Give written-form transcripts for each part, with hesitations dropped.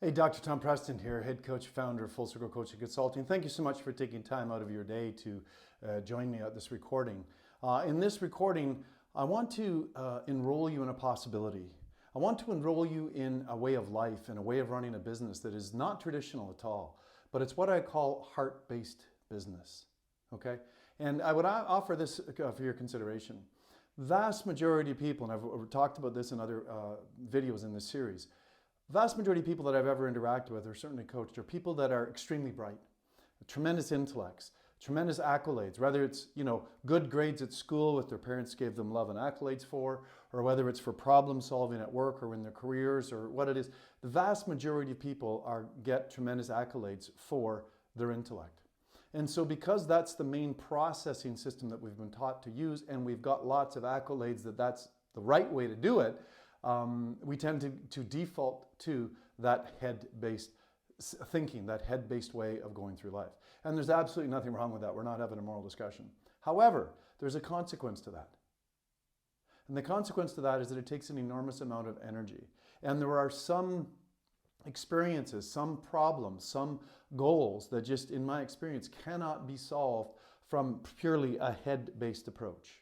Hey, Dr. Tom Preston here, head coach, founder of Full Circle Coaching Consulting. Thank you so much for taking time out of your day to join me at this recording. In this recording, I want to enroll you in a possibility. I want to enroll you in a way of life and a way of running a business that is not traditional at all, but it's what I call heart-based business. Okay? And I would offer this for your consideration. Vast majority of people, and I've talked about this in other videos in this series, vast majority of people that I've ever interacted with or certainly coached are people that are extremely bright, tremendous intellects, tremendous accolades, whether it's, good grades at school that their parents gave them love and accolades for, or whether it's for problem solving at work or in their careers or what it is. The vast majority of people get tremendous accolades for their intellect. And so because that's the main processing system that we've been taught to use, and we've got lots of accolades that's the right way to do it, we tend to default to that head-based thinking, that head-based way of going through life. And there's absolutely nothing wrong with that. We're not having a moral discussion. However, there's a consequence to that. And the consequence to that is that it takes an enormous amount of energy. And there are some experiences, some problems, some goals that just, in my experience, cannot be solved from purely a head-based approach.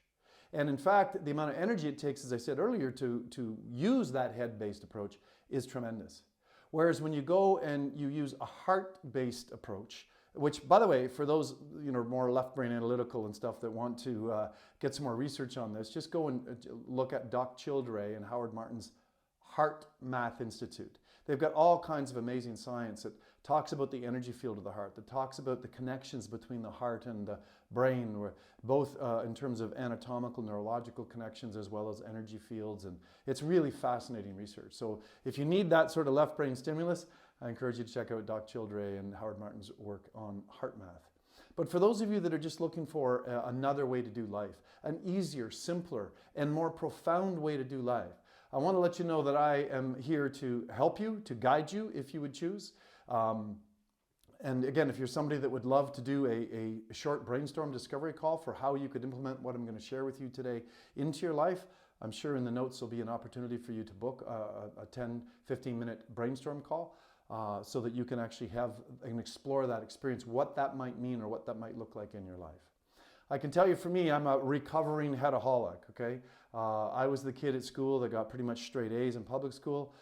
And in fact, the amount of energy it takes, as I said earlier, to use that head-based approach is tremendous. Whereas when you go and you use a heart-based approach, which, by the way, for those more left-brain analytical and stuff that want to get some more research on this, just go and look at Doc Childre and Howard Martin's Heart Math Institute. They've got all kinds of amazing science that talks about the energy field of the heart, that talks about the connections between the heart and the brain, both in terms of anatomical, neurological connections as well as energy fields. And it's really fascinating research. So if you need that sort of left brain stimulus, I encourage you to check out Doc Childre and Howard Martin's work on heart math. But for those of you that are just looking for another way to do life, an easier, simpler, and more profound way to do life, I want to let you know that I am here to help you, to guide you if you would choose. And again, if you're somebody that would love to do a short brainstorm discovery call for how you could implement what I'm going to share with you today into your life, I'm sure in the notes there'll be an opportunity for you to book a 10, 15-minute brainstorm call so that you can actually have and explore that experience, what that might mean or what that might look like in your life. I can tell you, for me, I'm a recovering headaholic, okay? I was the kid at school that got pretty much straight A's in public school,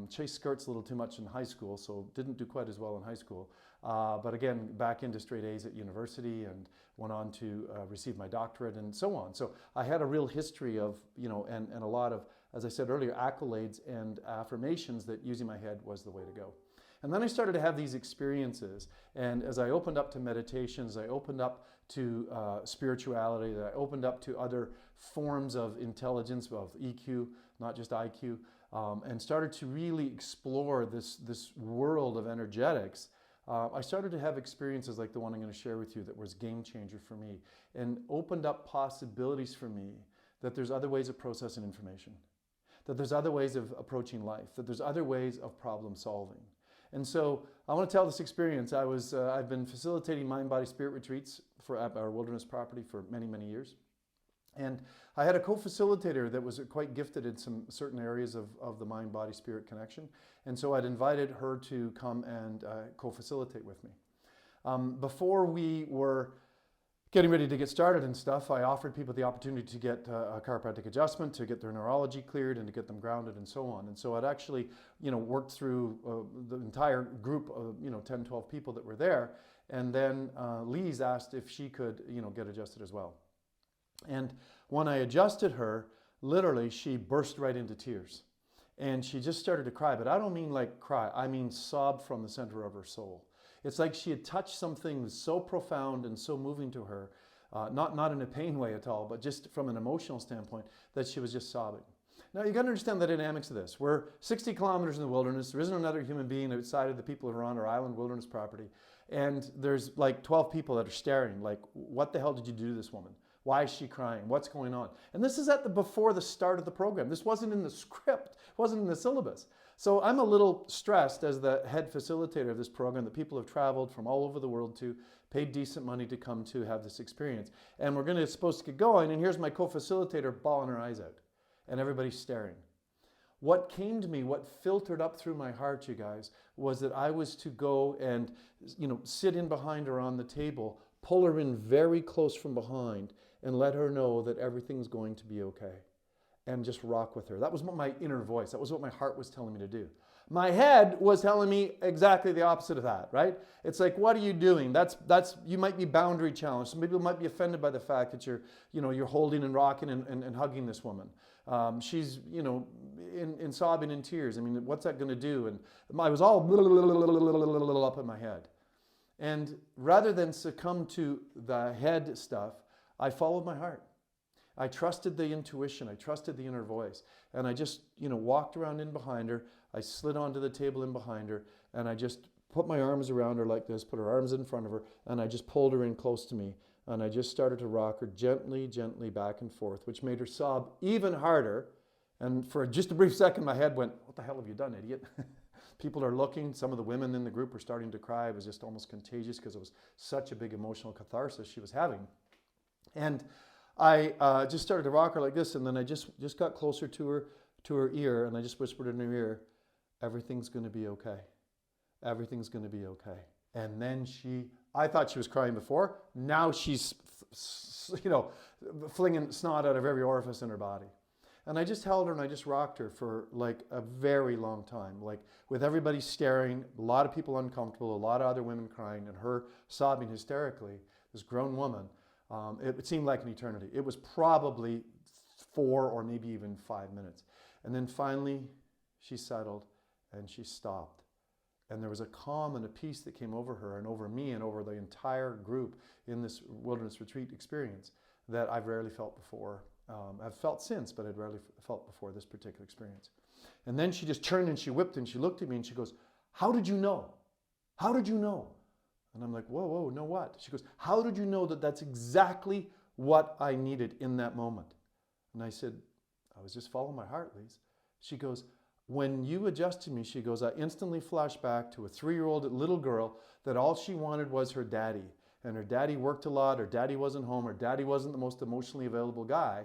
chased skirts a little too much in high school, so didn't do quite as well in high school. But again, back into straight A's at university and went on to receive my doctorate and so on. So I had a real history of, and a lot of, as I said earlier, accolades and affirmations that using my head was the way to go. And then I started to have these experiences. And as I opened up to meditations, I opened up to spirituality, I opened up to other forms of intelligence, of EQ, not just IQ, and started to really explore this world of energetics. I started to have experiences like the one I'm going to share with you that was game changer for me and opened up possibilities for me that there's other ways of processing information, that there's other ways of approaching life, that there's other ways of problem solving. And so I want to tell this experience. I've been facilitating mind, body, spirit retreats at our wilderness property for many, many years. And I had a co-facilitator that was quite gifted in some certain areas of the mind, body, spirit connection. And so I'd invited her to come and co-facilitate with me. Before we were getting ready to get started and stuff, I offered people the opportunity to get a chiropractic adjustment, to get their neurology cleared and to get them grounded and so on. And so I'd actually, worked through the entire group of, 10, 12 people that were there. And then Lise asked if she could, get adjusted as well. And when I adjusted her, literally she burst right into tears. And she just started to cry, but I don't mean like cry, I mean sob from the center of her soul. It's like she had touched something so profound and so moving to her, not in a pain way at all, but just from an emotional standpoint, that she was just sobbing. Now you got to understand the dynamics of this. We're 60 kilometers in the wilderness. There isn't another human being outside of the people who are on our island wilderness property. And there's like 12 people that are staring like, what the hell did you do to this woman? Why is she crying? What's going on? And this is before the start of the program. This wasn't in the script, wasn't in the syllabus. So I'm a little stressed as the head facilitator of this program that people have traveled from all over the world to, paid decent money to come to have this experience. And we're supposed to get going, and here's my co-facilitator bawling her eyes out. And everybody's staring. what came to me, what filtered up through my heart, you guys, was that I was to go and, sit in behind her on the table, pull her in very close from behind, and let her know that everything's going to be okay. And just rock with her. That was what my inner voice, that was what my heart was telling me to do. My head was telling me exactly the opposite of that, right? It's like, what are you doing? You might be boundary challenged. Some people might be offended by the fact that you're holding and rocking and hugging this woman. She's, in sobbing in tears. I mean, what's that going to do? And I was all up in my head. And rather than succumb to the head stuff, I followed my heart. I trusted the intuition. I trusted the inner voice. And I just, walked around in behind her. I slid onto the table in behind her, and I just put my arms around her like this, put her arms in front of her, and I just pulled her in close to me. And I just started to rock her gently, gently back and forth, which made her sob even harder. And for just a brief second, my head went, what the hell have you done, idiot? People are looking. Some of the women in the group were starting to cry. It was just almost contagious because it was such a big emotional catharsis she was having. And I just started to rock her like this, and then I just got closer to her ear, and I just whispered in her ear, everything's going to be okay. Everything's going to be okay. And then I thought she was crying before. Now she's, flinging snot out of every orifice in her body. And I just held her and I just rocked her for like a very long time, like with everybody staring, a lot of people uncomfortable, a lot of other women crying, and her sobbing hysterically, this grown woman. It seemed like an eternity. It was probably 4 or maybe even 5 minutes. And then finally she settled and she stopped. And there was a calm and a peace that came over her and over me and over the entire group in this wilderness retreat experience that I've rarely felt before. I've felt since, but I'd rarely felt before this particular experience. And then she just turned and she whipped and she looked at me and she goes, how did you know? How did you know? And I'm like, whoa, know what? She goes, how did you know that that's exactly what I needed in that moment? And I said, I was just following my heart, Lise. She goes, when you adjusted me, she goes, I instantly flashed back to a 3-year-old little girl that all she wanted was her daddy. And her daddy worked a lot, her daddy wasn't home, her daddy wasn't the most emotionally available guy.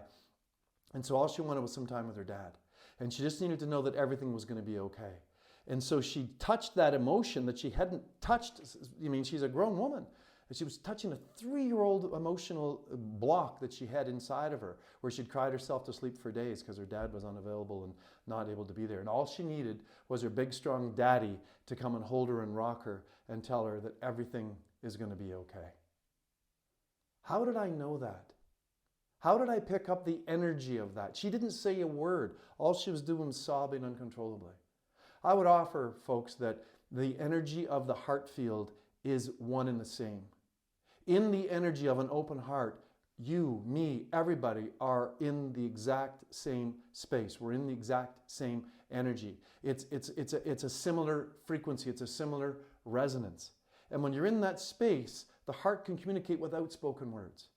And so all she wanted was some time with her dad. And she just needed to know that everything was going to be okay. And so she touched that emotion that she hadn't touched. I mean, she's a grown woman. And she was touching a 3-year-old emotional block that she had inside of her, where she'd cried herself to sleep for days because her dad was unavailable and not able to be there. And all she needed was her big, strong daddy to come and hold her and rock her and tell her that everything is going to be okay. How did I know that? How did I pick up the energy of that? She didn't say a word. All she was doing was sobbing uncontrollably. I would offer, folks, that the energy of the heart field is one and the same. In the energy of an open heart, you, me, everybody are in the exact same space. We're in the exact same energy. It's a similar frequency. It's a similar resonance. And when you're in that space, the heart can communicate without spoken words.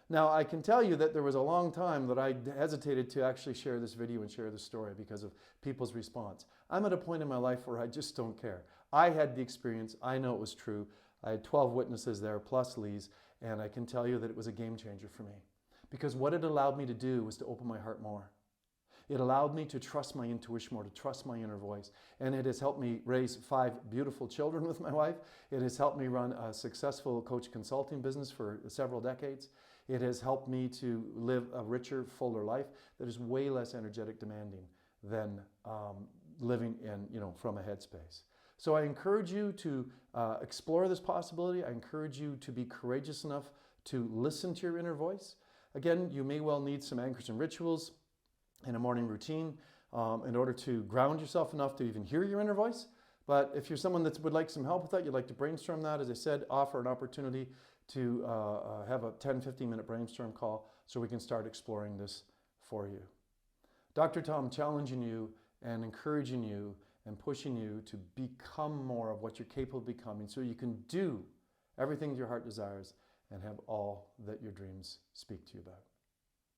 Now, I can tell you that there was a long time that I hesitated to actually share this video and share this story because of people's response. I'm at a point in my life where I just don't care. I had the experience. I know it was true. I had 12 witnesses there, plus Lise, and I can tell you that it was a game changer for me. Because what it allowed me to do was to open my heart more. It allowed me to trust my intuition more, to trust my inner voice. And it has helped me raise 5 beautiful children with my wife. It has helped me run a successful coach consulting business for several decades. It has helped me to live a richer, fuller life that is way less energetic demanding than living in, from a headspace. So I encourage you to explore this possibility. I encourage you to be courageous enough to listen to your inner voice. Again, you may well need some anchors and rituals in a morning routine in order to ground yourself enough to even hear your inner voice. But if you're someone that would like some help with that, you'd like to brainstorm that, as I said, offer an opportunity to have a 10-15 minute brainstorm call so we can start exploring this for you. Dr. Tom challenging you and encouraging you and pushing you to become more of what you're capable of becoming so you can do everything your heart desires and have all that your dreams speak to you about.